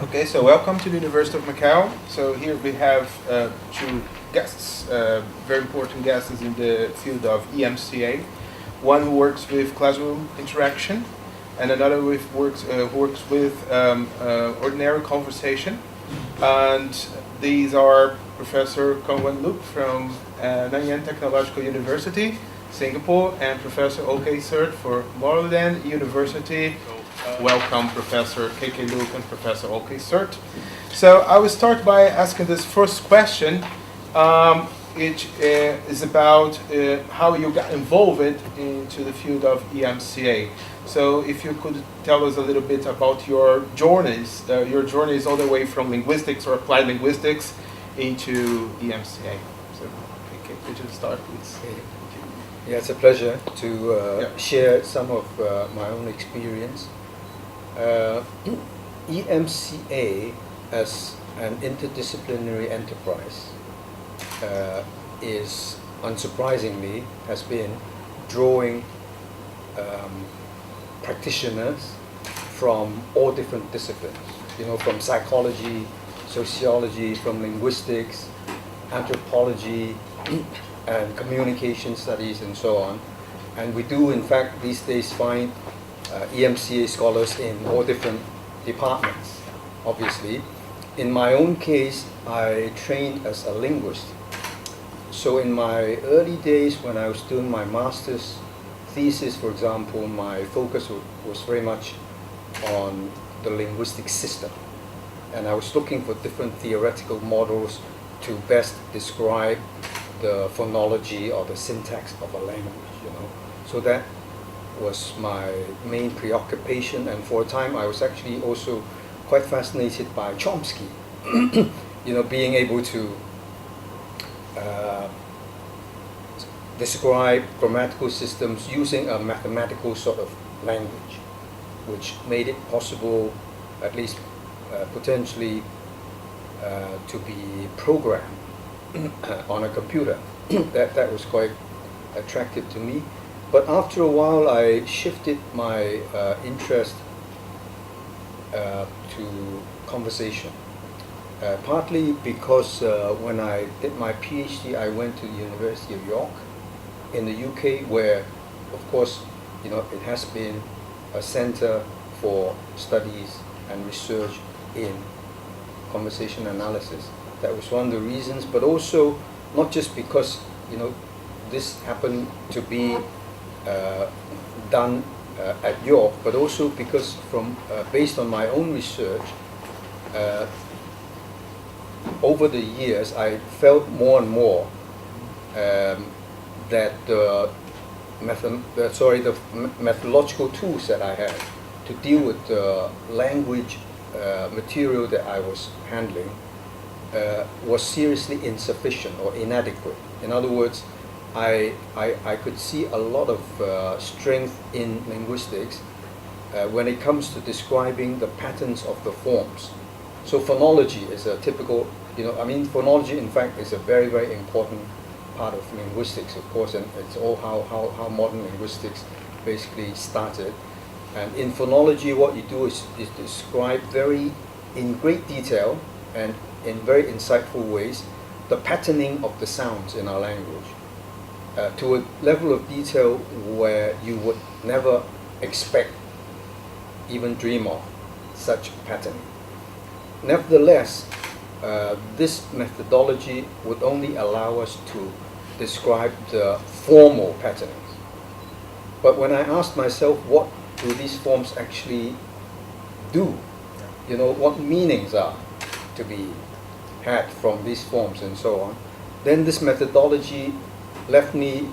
Okay, so welcome to the University of Macau. So here we have two guests, very important guests in the field of EMCA. One who works with classroom interaction, and another who works with ordinary conversation. And these are Professor Kong Luke from Nanyang Technological University, Singapore, and Professor Olcay Sert for Moreland University. Welcome, Professor KK Luke and Professor Olcay Sert. So I will start by asking this first question, which is about how you got involved into the field of EMCA. So if you could tell us a little bit about your journeys all the way from linguistics or applied linguistics into EMCA. So KK, could you start, please? Yeah, it's a pleasure to share some of my own experience. EMCA as an interdisciplinary enterprise is, unsurprisingly, has been drawing practitioners from all different disciplines, from psychology, sociology, from linguistics, anthropology, and communication studies, and so on. And we do, in fact, these days find EMCA scholars in all different departments, obviously. In my own case, I trained as a linguist. So in my early days, when I was doing my master's thesis, for example, my focus was very much on the linguistic system. And I was looking for different theoretical models to best describe the phonology or the syntax of a language, So that was my main preoccupation, and for a time I was actually also quite fascinated by Chomsky, being able to describe grammatical systems using a mathematical sort of language, which made it possible, at least potentially, to be programmed on a computer. That was quite attractive to me. But after a while, I shifted my interest to conversation, partly because when I did my PhD, I went to the University of York in the UK, where, of course, it has been a center for studies and research in conversation analysis. That was one of the reasons, but also not just because, this happened to be done at York, but also because based on my own research, over the years I felt more and more that the methodological tools that I had to deal with the language material that I was handling was seriously insufficient or inadequate. In other words, I could see a lot of strength in linguistics when it comes to describing the patterns of the forms. So phonology is a typical, phonology in fact is a very, very important part of linguistics, of course, and it's all how modern linguistics basically started. And in phonology, what you do is describe in great detail and in very insightful ways the patterning of the sounds in our language. To a level of detail where you would never expect, even dream of, such patterning. Nevertheless, this methodology would only allow us to describe the formal patternings. But when I asked myself, what do these forms actually do? What meanings are to be had from these forms and so on, then this methodology left me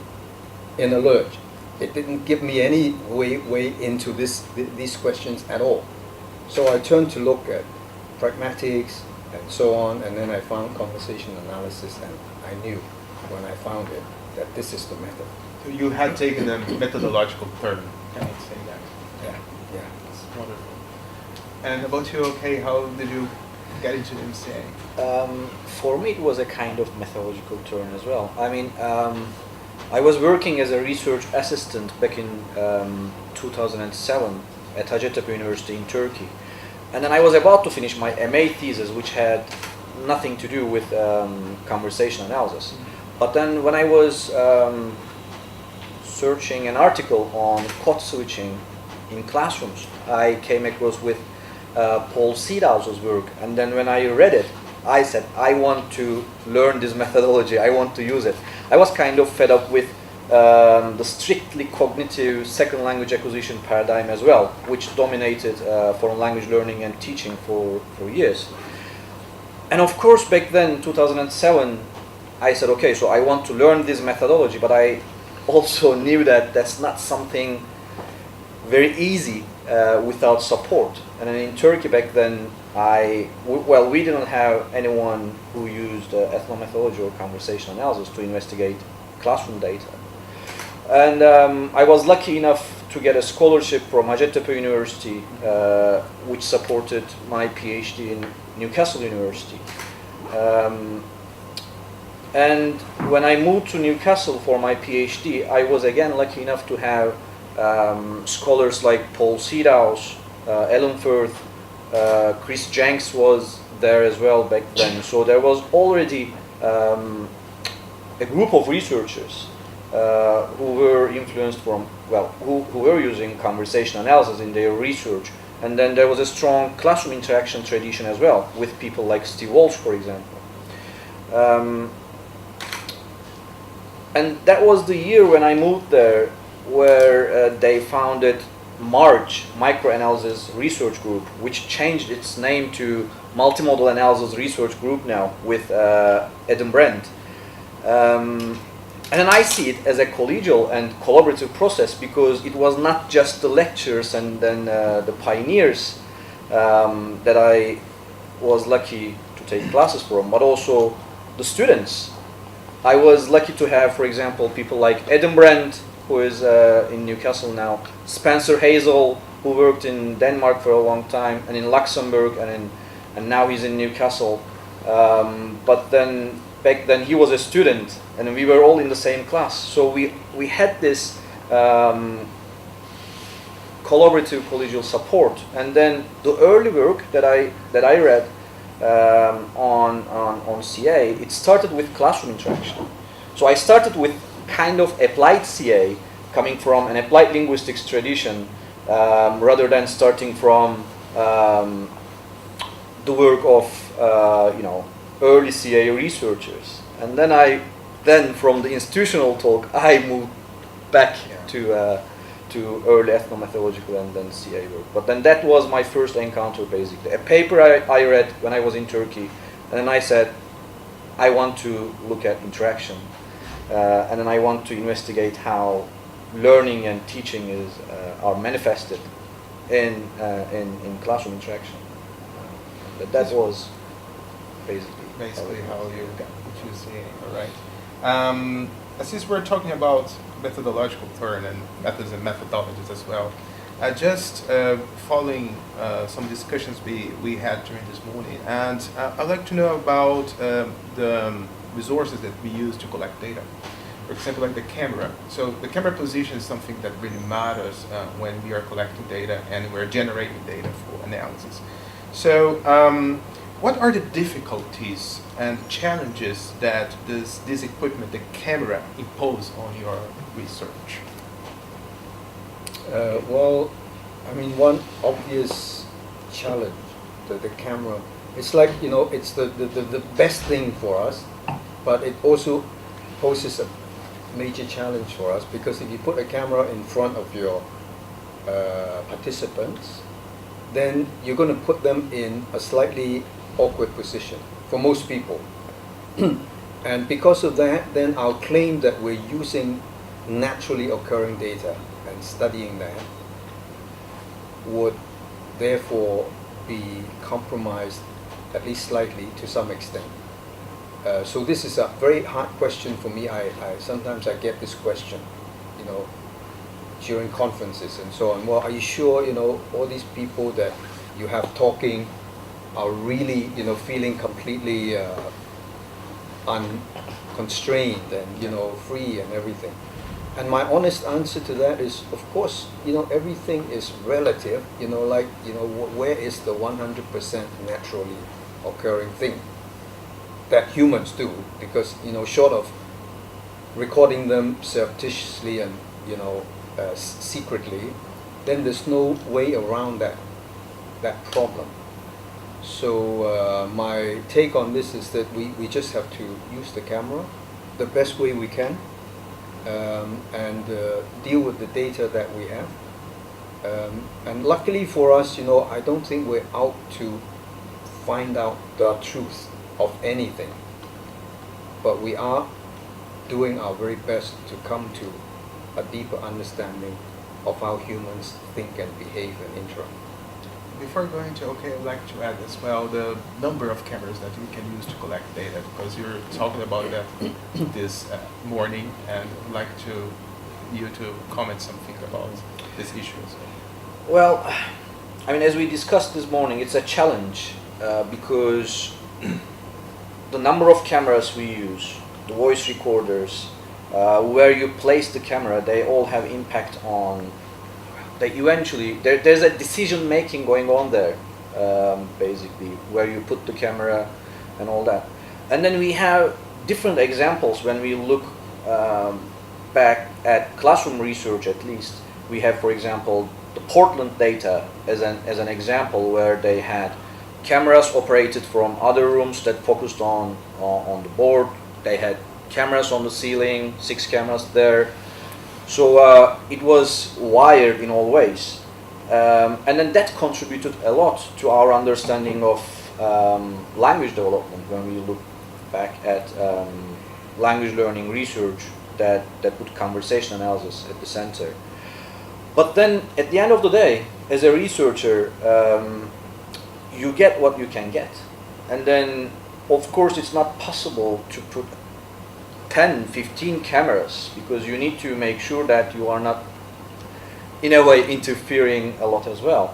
in a lurch. It didn't give me any way into these questions at all. So I turned to look at pragmatics and so on, and then I found conversation analysis, and I knew when I found it that this is the method. So you had taken a methodological turn, can I say that? Yeah. That's wonderful. And about you, okay, how did you get into the MCA? For me, it was a kind of methodological turn as well. I was working as a research assistant back in 2007 at Hacettepe University in Turkey. And then I was about to finish my MA thesis, which had nothing to do with conversation analysis. But then when I was searching an article on code switching in classrooms, I came across with Paul Seedhouse's work. And then when I read it, I said, I want to learn this methodology, I want to use it. I was kind of fed up with the strictly cognitive second language acquisition paradigm as well, which dominated foreign language learning and teaching for years. And of course, back then, 2007, I said, okay, so I want to learn this methodology, but I also knew that that's not something very easy without support. And then in Turkey back then, we didn't have anyone who used ethnomethodology or conversation analysis to investigate classroom data. And I was lucky enough to get a scholarship from Hacettepe University, which supported my PhD in Newcastle University. And when I moved to Newcastle for my PhD, I was again lucky enough to have scholars like Paul Seedhouse, Ellen Firth, Chris Jenks was there as well back then. So there was already a group of researchers who were influenced from, who were using conversation analysis in their research. And then there was a strong classroom interaction tradition as well, with people like Steve Walsh, for example. And that was the year when I moved there, where they founded MARGE, Microanalysis Research Group, which changed its name to Multimodal Analysis Research Group now, with Adam Brandt. And then I see it as a collegial and collaborative process, because it was not just the lectures and then the pioneers that I was lucky to take classes from, but also the students. I was lucky to have, for example, people like Adam Brandt, who is in Newcastle now, Spencer Hazel, who worked in Denmark for a long time, and in Luxembourg, and now he's in Newcastle. But then back then he was a student, and we were all in the same class. So we had this collaborative collegial support. And then the early work that I read on CA, it started with classroom interaction. So I started with kind of applied CA, coming from an applied linguistics tradition, rather than starting from the work of early CA researchers. And then from the institutional talk, I moved back to early ethnomethodological and then CA work. But then that was my first encounter, basically. A paper I read when I was in Turkey, and then I said, I want to look at interaction. And then I want to investigate how learning and teaching are manifested in classroom interaction. That was basically how you choose CA. All right. Since we're talking about methodological turn and methods and methodologies as well, just following some discussions we had during this morning, and I'd like to know about the resources that we use to collect data. For example, like the camera. So the camera position is something that really matters when we are collecting data and we're generating data for analysis. So what are the difficulties and challenges that this equipment, the camera, impose on your research? Well, I mean, one obvious challenge, the camera, it's like, it's the best thing for us, but it also poses a major challenge for us, because if you put a camera in front of your participants, then you're going to put them in a slightly awkward position for most people. And because of that, then our claim that we're using naturally occurring data and studying that would therefore be compromised, at least slightly, to some extent. So this is a very hard question for me. Sometimes I get this question, during conferences and so on. Well, are you sure, all these people that you have talking are really, feeling completely unconstrained and, free and everything? And my honest answer to that is, of course, everything is relative. Where is the 100% naturally occurring thing that humans do? Because, short of recording them surreptitiously and, secretly, then there's no way around that problem. So my take on this is that we just have to use the camera the best way we can, and deal with the data that we have. And luckily for us, I don't think we're out to find out the truth of anything, but we are doing our very best to come to a deeper understanding of how humans think and behave and interact. Before going to Olcay, I'd like to add as well the number of cameras that we can use to collect data, because you're talking about that this morning, and I'd like you to comment something about this issue as well. Well, I mean, as we discussed this morning, it's a challenge because the number of cameras we use, the voice recorders, where you place the camera, they all have impact on. There's a decision making going on there, basically, where you put the camera and all that. And then we have different examples when we look back at classroom research. At least we have, for example, the Portland data as an example, where they had cameras operated from other rooms that focused on the board. They had cameras on the ceiling, 6 cameras there. So it was wired in all ways, and then that contributed a lot to our understanding of language development when we look back at language learning research that put conversation analysis at the center. But then at the end of the day, as a researcher, you get what you can get, and then of course it's not possible to put 10, 15 cameras, because you need to make sure that you are not in a way interfering a lot as well.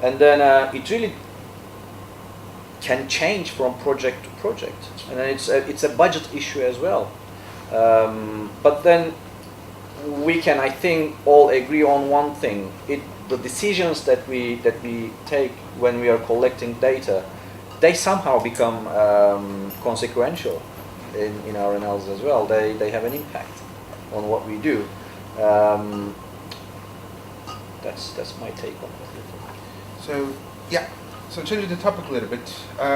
And then it really can change from project to project, and then it's a budget issue as well. But then we can, I think, all agree on one thing: the decisions that we take when we are collecting data, they somehow become consequential in our analysis as well. They have an impact on what we do. That's my take on it. So yeah, so changing the topic a little bit,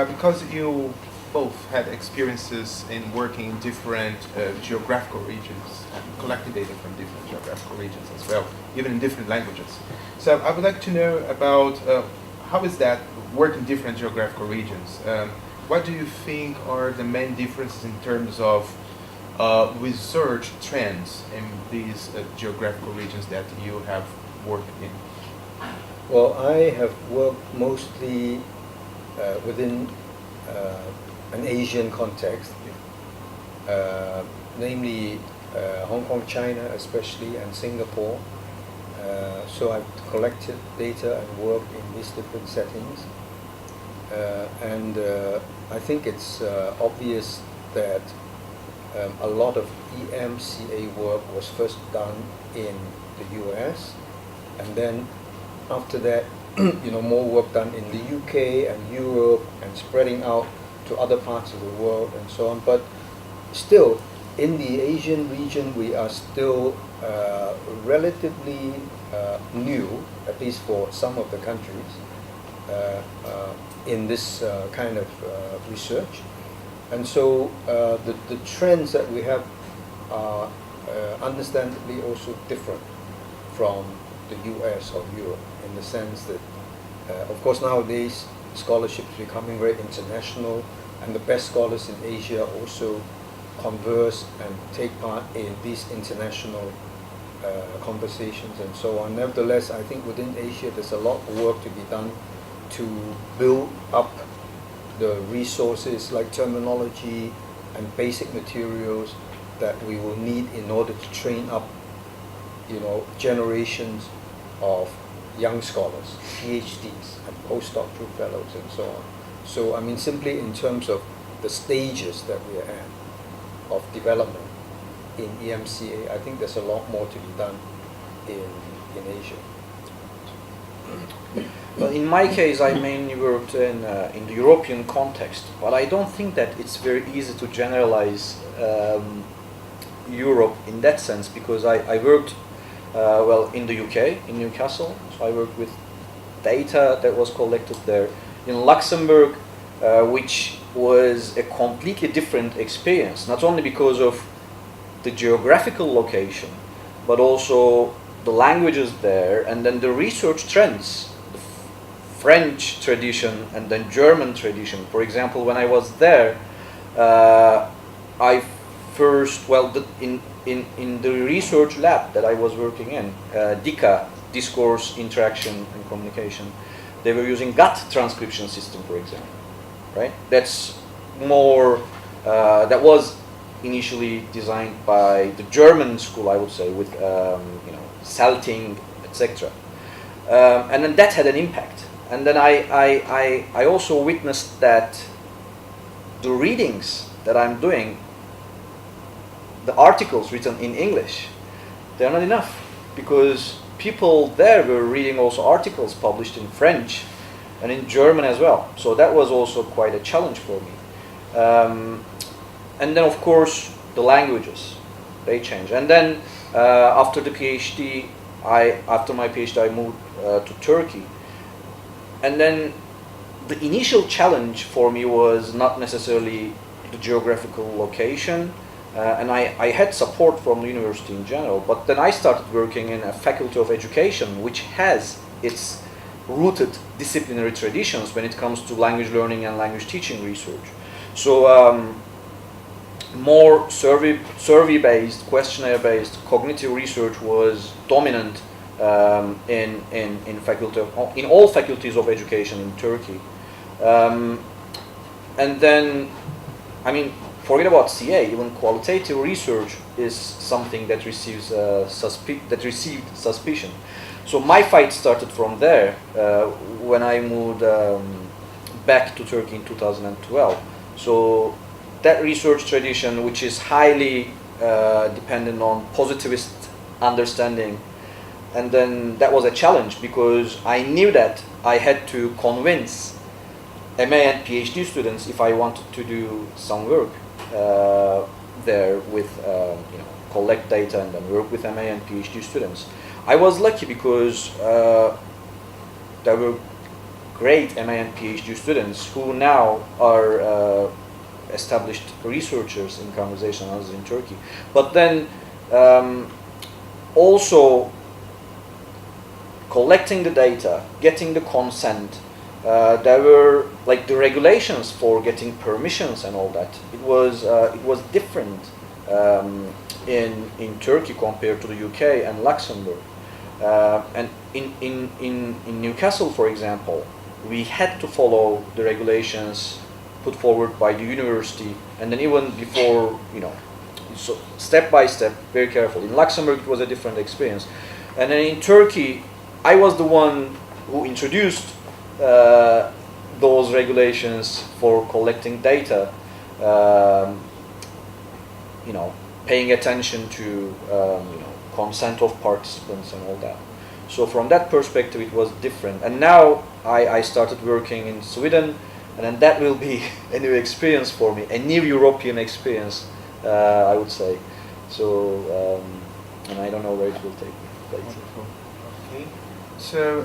because you both had experiences in working in different geographical regions and collecting data from different geographical regions as well, even in different languages. So I would like to know about how is that work in different geographical regions? What do you think are the main differences in terms of research trends in these geographical regions that you have worked in? Well, I have worked mostly within an Asian context, namely Hong Kong, China especially, and Singapore. So I've collected data and worked in these different settings. And I think it's obvious that a lot of EMCA work was first done in the US, and then after that, more work done in the UK and Europe, and spreading out to other parts of the world and so on. But still, in the Asian region, we are still relatively new, at least for some of the countries, in this kind of research. And so the trends that we have are understandably also different from the US or Europe, in the sense that, of course, nowadays scholarship is becoming very international, and the best scholars in Asia also converse and take part in these international conversations and so on. Nevertheless, I think within Asia there's a lot of work to be done to build up the resources like terminology and basic materials that we will need in order to train up, generations of young scholars, PhDs and postdoctoral fellows and so on. So I mean, simply in terms of the stages that we are at of development, in EMCA. I think there's a lot more to be done in Asia. Well, in my case, I mainly worked in the European context, but I don't think that it's very easy to generalize Europe in that sense, because I worked well in the UK, in Newcastle, so I worked with data that was collected there. In Luxembourg, which was a completely different experience, not only because of the geographical location, but also the languages there, and then the research trends, the French tradition and then German tradition. For example, when I was there, I first, well, in the research lab that I was working in, DICA, Discourse, Interaction and Communication, they were using GATT transcription system, for example, right? That's more, that was initially designed by the German school, I would say, with you know, Salting, etc. And then that had an impact. And then I also witnessed that the readings that I'm doing, the articles written in English, they're not enough, because people there were reading also articles published in French and in German as well. So that was also quite a challenge for me. And then of course the languages, they change. And then after the PhD, after my PhD I moved to Turkey. And then the initial challenge for me was not necessarily the geographical location, and I had support from the university in general, but then I started working in a faculty of education which has its rooted disciplinary traditions when it comes to language learning and language teaching research. So more survey-based, questionnaire-based cognitive research was dominant in all faculties of education in Turkey. And then, I mean, forget about CA. Even qualitative research is something that received suspicion. So my fight started from there when I moved back to Turkey in 2012. So that research tradition, which is highly dependent on positivist understanding, and then that was a challenge, because I knew that I had to convince MA and PhD students if I wanted to do some work there with, you know, collect data and then work with MA and PhD students. I was lucky because there were great MA and PhD students who now are established researchers in conversation analysis in Turkey. But then also collecting the data, getting the consent, there were like the regulations for getting permissions and all that. It was different in Turkey compared to the UK and Luxembourg. And in Newcastle, for example, we had to follow the regulations put forward by the university, and then even before, you know, so step by step, very careful. In Luxembourg, it was a different experience, and then in Turkey, I was the one who introduced those regulations for collecting data. You know, paying attention to you know, consent of participants and all that. So from that perspective, it was different. And now I started working in Sweden, and then that will be a new experience for me, a new European experience, I would say. So, and I don't know where it will take me. Wonderful. Okay. So,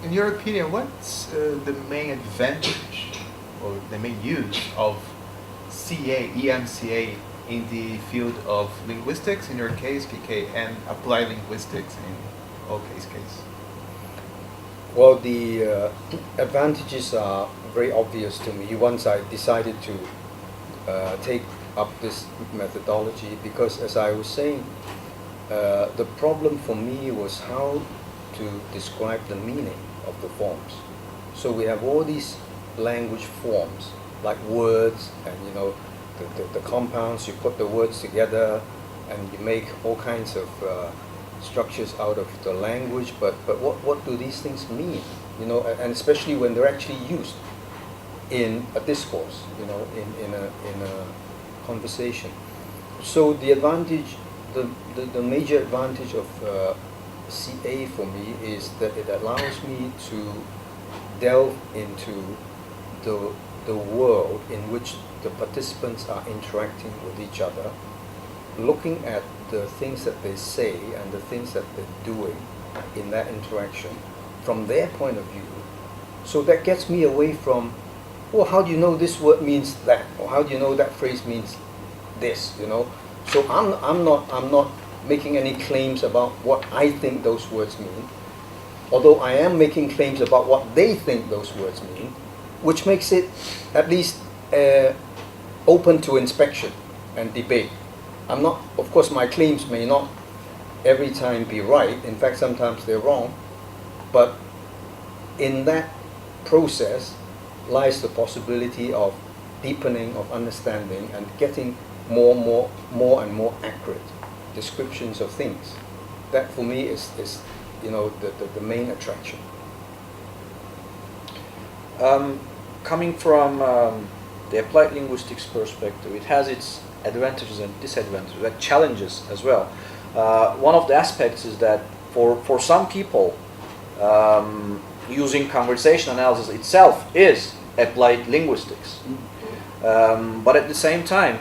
in your opinion, what's the main advantage or the main use of CA, EMCA in the field of linguistics, in your case, KK, and applied linguistics in Olcay's case? Well, the advantages are very obvious to me once I decided to take up this methodology, because as I was saying, the problem for me was how to describe the meaning of the forms. So we have all these language forms, like words, and you know, the compounds, you put the words together and you make all kinds of structures out of the language, but what do these things mean? You know, and especially when they're actually used in a discourse, you know, in a conversation. So the advantage, the major advantage of CA for me is that it allows me to delve into the world in which the participants are interacting with each other, looking at the things that they say and the things that they're doing in that interaction from their point of view. So that gets me away from, well, how do you know this word means that, or how do you know that phrase means this? You know, so I'm not making any claims about what I think those words mean, although I am making claims about what they think those words mean, which makes it at least open to inspection and debate. I'm not, of course, my claims may not every time be right. In fact, sometimes they're wrong. But in that process lies the possibility of deepening of understanding and getting more and more accurate descriptions of things. That for me is you know, the main attraction. Coming from the applied linguistics perspective, it has its advantages and disadvantages, and challenges as well. One of the aspects is that for some people, using conversation analysis itself is applied linguistics. But at the same time,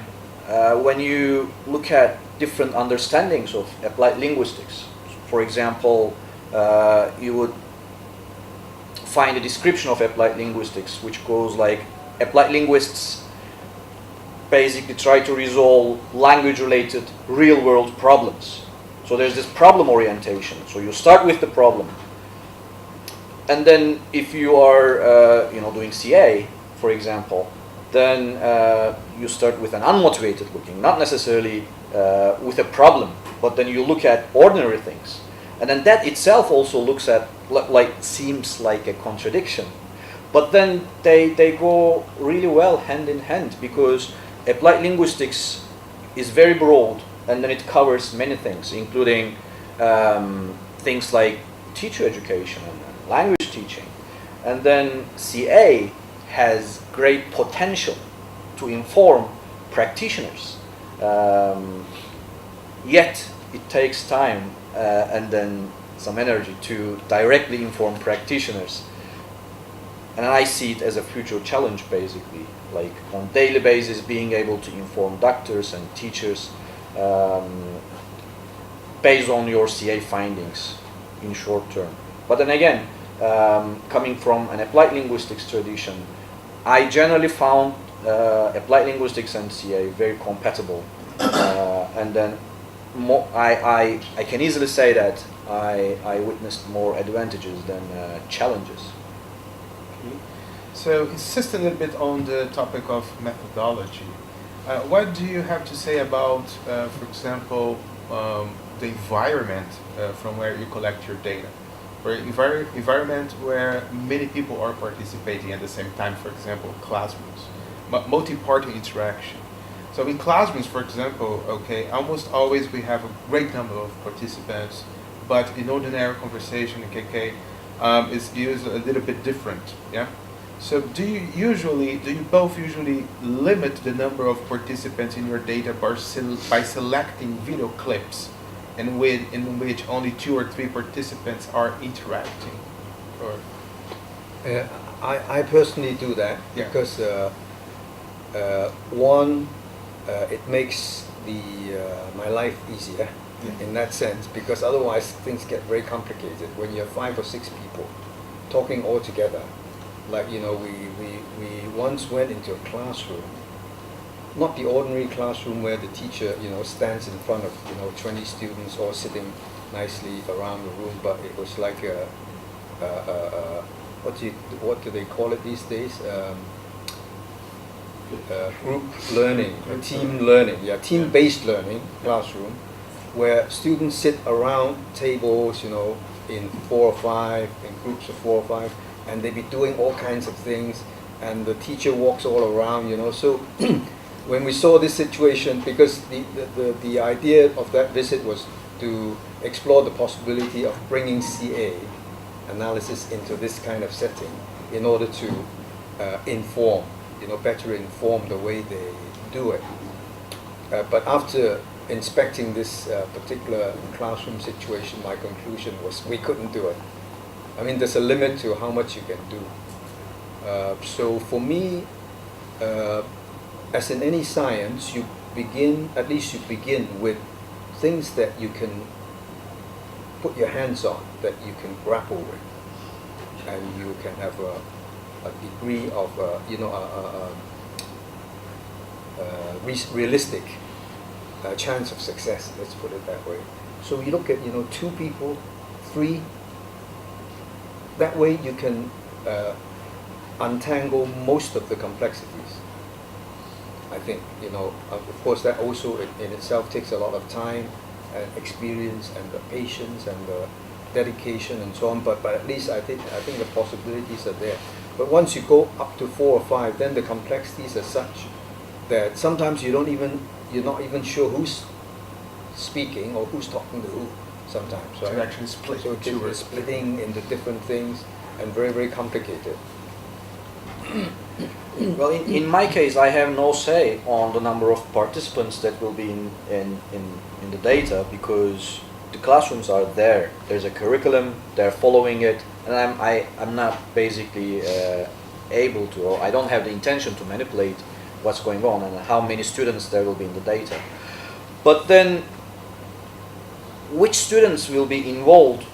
when you look at different understandings of applied linguistics, for example, you would find a description of applied linguistics which goes like, applied linguists basically try to resolve language-related real-world problems. So there's this problem orientation. So you start with the problem, and then if you are you know, doing CA, for example, then you start with an unmotivated looking, not necessarily with a problem, but then you look at ordinary things, and then that itself also looks at seems like a contradiction. But then they go really well hand in hand, because applied linguistics is very broad, and then it covers many things, including things like teacher education and language teaching. And then CA has great potential to inform practitioners. Yet it takes time and then some energy to directly inform practitioners. And I see it as a future challenge, basically, like on daily basis being able to inform doctors and teachers based on your CA findings in short term. But then again, coming from an applied linguistics tradition, I generally found applied linguistics and CA very compatible, and then I can easily say that I witnessed more advantages than challenges. So insist a little bit on the topic of methodology. What do you have to say about, for example, the environment from where you collect your data? Or environment where many people are participating at the same time, for example, classrooms, multi-party interaction. So in classrooms, for example, okay, almost always we have a great number of participants, but in ordinary conversation in KK is used a little bit different, yeah? So do you both usually limit the number of participants in your data by selecting video clips in which only 2 or 3 participants are interacting? Or I personally do that, yeah, because one, it makes my life easier, yeah, in that sense, because otherwise things get very complicated when you have 5 or 6 people talking all together. Like, you know, we once went into a classroom, not the ordinary classroom where the teacher, you know, stands in front of, you know, 20 students all sitting nicely around the room, but it was like what do they call it these days? Group learning, team learning, yeah, team-based learning classroom, where students sit around tables, you know, in 4 or 5, in groups of 4 or 5, and they be doing all kinds of things, and the teacher walks all around, you know. So when we saw this situation, because the idea of that visit was to explore the possibility of bringing CA analysis into this kind of setting in order to inform, you know, better inform the way they do it. But after inspecting this particular classroom situation, my conclusion was we couldn't do it. I mean, there's a limit to how much you can do. So for me, as in any science, you begin with things that you can put your hands on, that you can grapple with, and you can have a degree of, realistic chance of success. Let's put it that way. So you look at, 2 people, 3. That way you can untangle most of the complexities. I think, of course, that also in itself takes a lot of time and experience and the patience and the dedication and so on. But at least I think the possibilities are there. But once you go up to 4 or 5, then the complexities are such that sometimes you're not even sure who's speaking or who's talking to who. Sometimes, right? So actually split. So it's splitting into different things and very, very complicated. Well, in my case, I have no say on the number of participants that will be in the data, because the classrooms are there. There's a curriculum, they're following it, and I'm not basically able to, or I don't have the intention to manipulate what's going on and how many students there will be in the data. But then, which students will be involved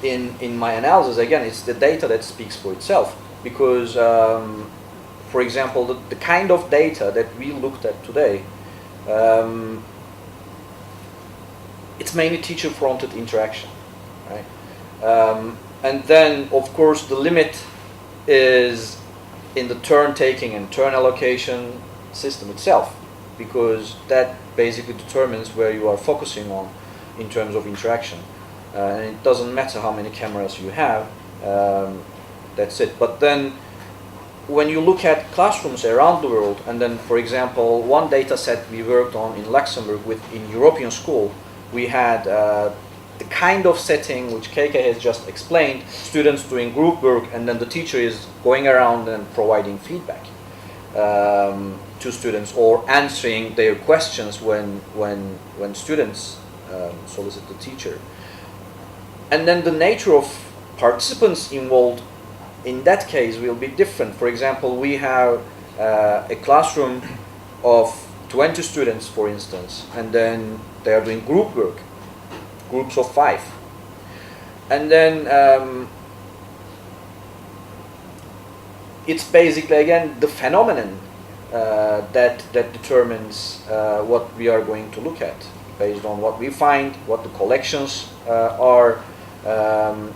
in my analysis? Again, it's the data that speaks for itself. Because, for example, the kind of data that we looked at today, it's mainly teacher-fronted interaction, right? And then, of course, the limit is in the turn taking and turn allocation system itself, because that basically determines where you are focusing on in terms of interaction. And it doesn't matter how many cameras you have, that's it. But then when you look at classrooms around the world, and then, for example, one data set we worked on in Luxembourg in European school, we had the kind of setting which KK has just explained, students doing group work, and then the teacher is going around and providing feedback to students, or answering their questions when students solicit the teacher. And then the nature of participants involved in that case will be different. For example, we have a classroom of 20 students, for instance, and then they are doing group work, groups of 5. And then it's basically, again, the phenomenon that determines what we are going to look at, based on what we find, what the collections are.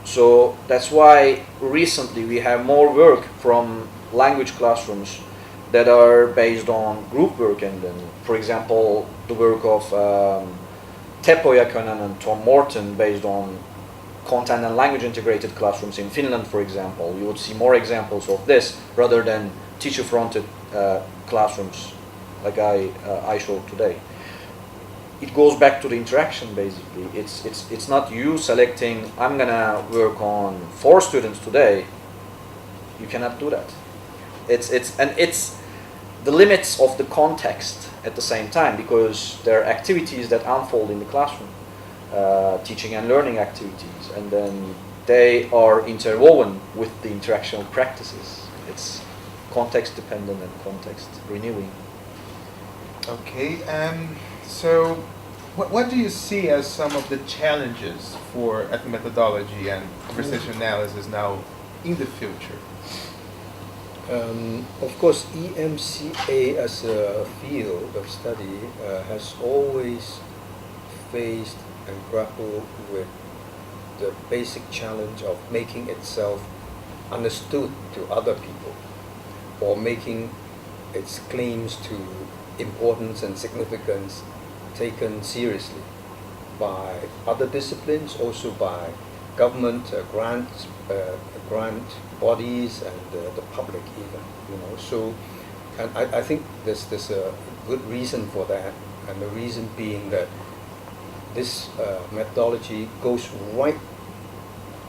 So that's why recently we have more work from language classrooms that are based on group work, and then, for example, the work of Teppo Jakonen and Tom Morton based on content and language integrated classrooms in Finland, for example. You would see more examples of this rather than teacher-fronted classrooms like I showed today. It goes back to the interaction, basically. It's not you selecting, I'm gonna work on 4 students today. You cannot do that. It's the limits of the context at the same time, because there are activities that unfold in the classroom, teaching and learning activities, and then they are interwoven with the interactional practices. It's context dependent and context renewing. Okay, so what do you see as some of the challenges for ethnomethodology and conversation analysis now in the future? Of course, EMCA as a field of study has always faced and grappled with the basic challenge of making itself understood to other people, or making its claims to importance and significance taken seriously by other disciplines, also by government grant bodies and the public even, So, and I think there's a good reason for that, and the reason being that this methodology goes right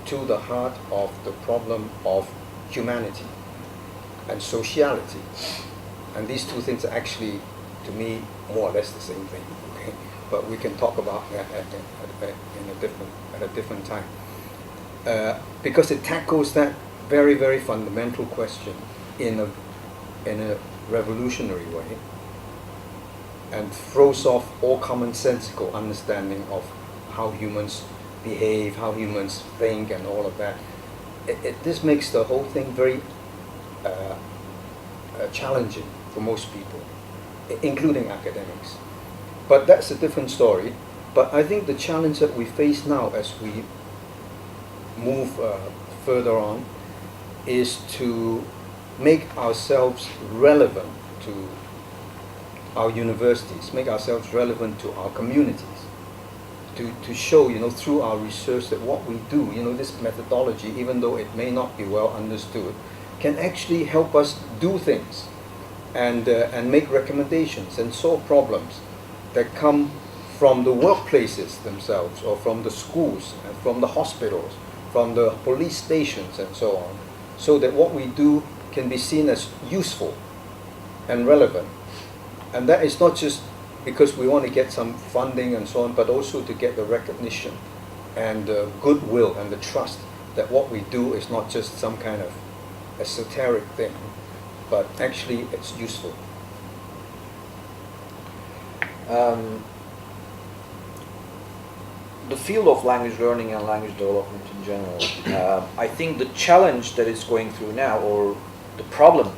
to the heart of the problem of humanity and sociality. And these two things are actually to me more or less the same thing. Okay, but we can talk about that at a different time, because it tackles that very, very fundamental question in a revolutionary way, and throws off all commonsensical understanding of how humans behave, how humans think, and all of that. This makes the whole thing very challenging for most people, including academics. But that's a different story. But I think the challenge that we face now as we move further on is to make ourselves relevant to our universities, make ourselves relevant to our communities, to show, through our research that what we do, this methodology, even though it may not be well understood, can actually help us do things and make recommendations and solve problems that come from the workplaces themselves, or from the schools, and from the hospitals, from the police stations, and so on, so that what we do can be seen as useful and relevant. And that is not just because we want to get some funding and so on, but also to get the recognition and the goodwill and the trust that what we do is not just some kind of esoteric thing, but actually it's useful. The field of language learning and language development in general, I think the challenge that it's going through now, or the problem,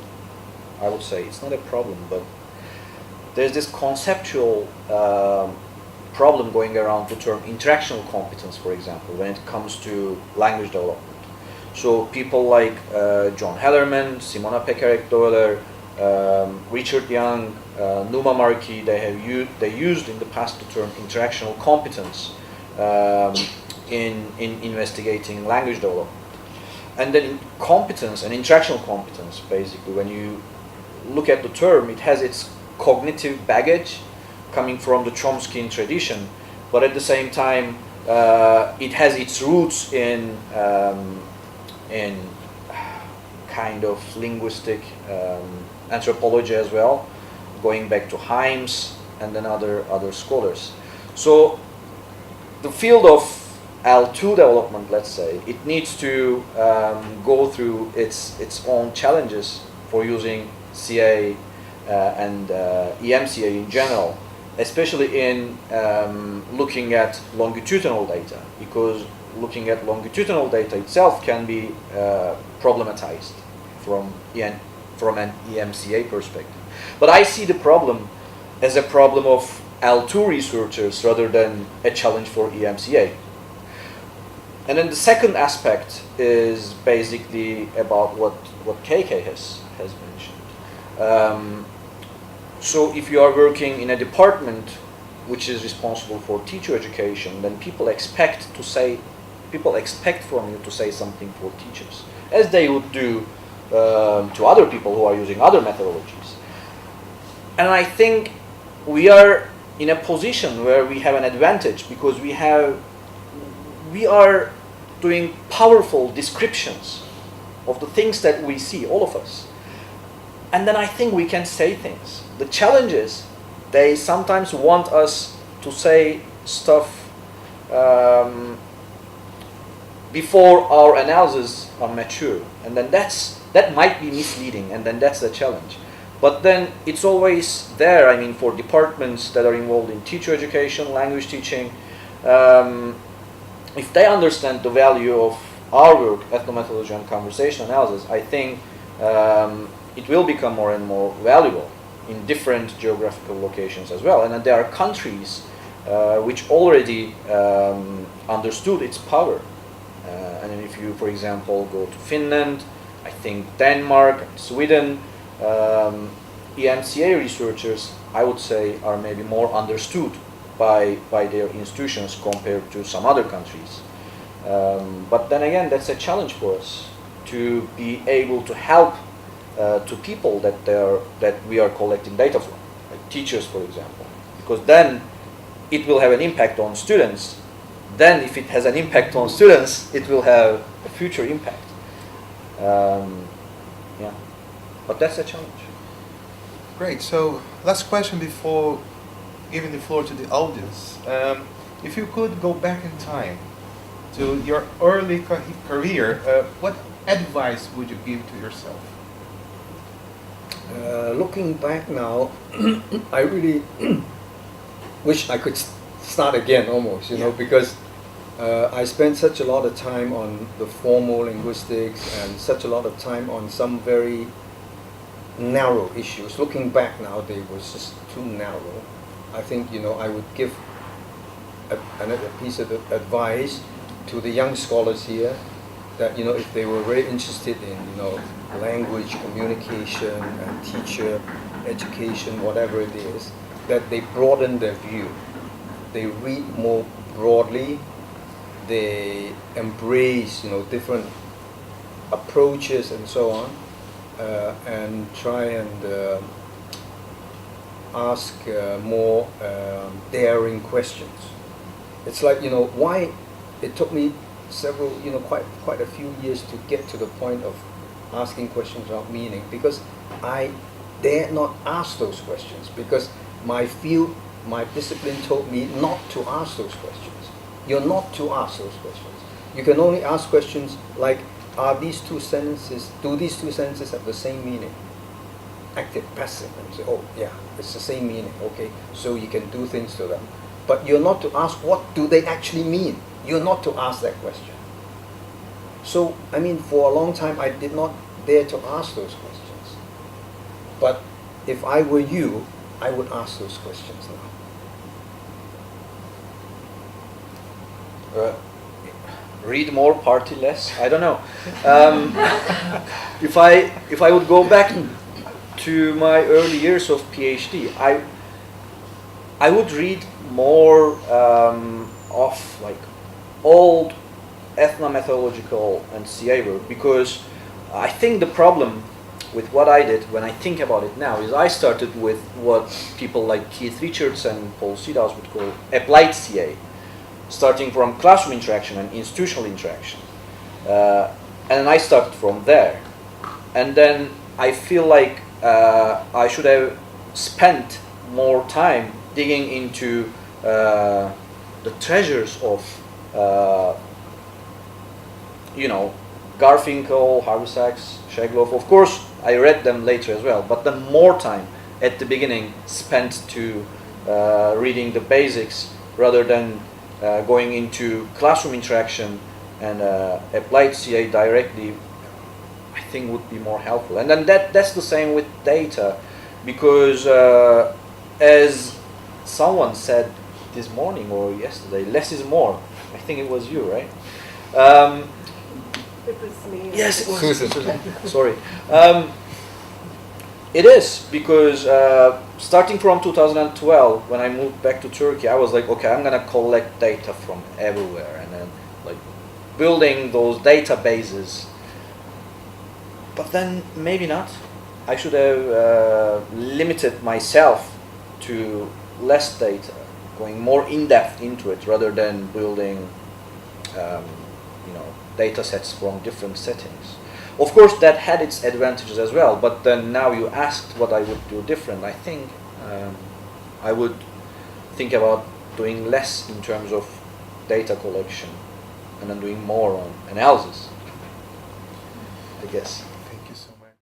I would say, it's not a problem, but there's this conceptual problem going around the term interactional competence, for example, when it comes to language development. So people like John Hellerman, Simona Pekarek-Doyle, Richard Young, Numa Markey, they used in the past the term interactional competence in investigating language development. And then competence and interactional competence, basically, when you look at the term, it has its cognitive baggage coming from the Chomskyan tradition, but at the same time, it has its roots in kind of linguistic anthropology as well, going back to Himes and then other scholars. So the field of L2 development, let's say, it needs to go through its own challenges for using CA and EMCA in general, especially in looking at longitudinal data, because looking at longitudinal data itself can be problematized from an EMCA perspective. But I see the problem as a problem of L2 researchers rather than a challenge for EMCA. And then the second aspect is basically about what KK has mentioned. So if you are working in a department which is responsible for teacher education, then people expect from you to say something for teachers, as they would do to other people who are using other methodologies. And I think we are in a position where we have an advantage, because we are doing powerful descriptions of the things that we see, all of us. And then I think we can say things. The challenge is they sometimes want us to say stuff before our analyses are mature, and then that might be misleading, and then that's the challenge. But then it's always there, I mean, for departments that are involved in teacher education, language teaching, if they understand the value of our work, ethnomethodology and conversation analysis, I think it will become more and more valuable in different geographical locations as well. And then there are countries which already understood its power. And then if you, for example, go to Finland, I think Denmark and Sweden, EMCA researchers, I would say, are maybe more understood by their institutions compared to some other countries. But then again, that's a challenge for us to be able to help to people that we are collecting data from, like teachers, for example, because then it will have an impact on students. Then if it has an impact on students, it will have a future impact. Yeah, but that's a challenge. Great. So, last question before giving the floor to the audience. If you could go back in time to your early career, what advice would you give to yourself? Looking back now, I really wish I could start again almost, you know, because I spent such a lot of time on the formal linguistics and such a lot of time on some very narrow issues. Looking back now, they were just too narrow. I think, you know, I would give another piece of advice to the young scholars here that, you know, if they were very interested in, you know, language, communication, and teacher education, whatever it is, that they broaden their view. They read more broadly. They embrace, you know, different approaches and so on, and try and ask more daring questions. It's like, you know, why it took me several, you know, quite a few years to get to the point of asking questions without meaning, because I dare not ask those questions, because my field, my discipline told me not to ask those questions. You're not to ask those questions. You can only ask questions like, do these two sentences have the same meaning? Active, passive, and say, oh yeah, it's the same meaning, okay, so you can do things to them. But you're not to ask what do they actually mean. You're not to ask that question. So, I mean, for a long time I did not dare to ask those questions. But if I were you, I would ask those questions now. Read more, party less. I don't know. If I would go back to my early years of PhD, I would read more of like old ethnomethodological and CA work, because I think the problem with what I did, when I think about it now, is I started with what people like Keith Richards and Paul Seedhouse would call applied CA, starting from classroom interaction and institutional interaction. And I started from there. And then I feel like I should have spent more time digging into the treasures of, you know, Garfinkel, Harvey Sachs, Shegloff. Of course, I read them later as well, but then more time at the beginning spent to reading the basics rather than going into classroom interaction and applied CA directly, I think would be more helpful. And then that's the same with data, because as someone said this morning or yesterday, less is more. I think it was you, right? It was me. Yes, it was Susan. Sorry. It is, because starting from 2012, when I moved back to Turkey, I was like, okay, I'm gonna collect data from everywhere, and then like building those databases. But then maybe not. I should have limited myself to less data, going more in depth into it, rather than building, you know, data sets from different settings. Of course, that had its advantages as well, but then now you asked what I would do different. I think I would think about doing less in terms of data collection and then doing more on analysis, I guess.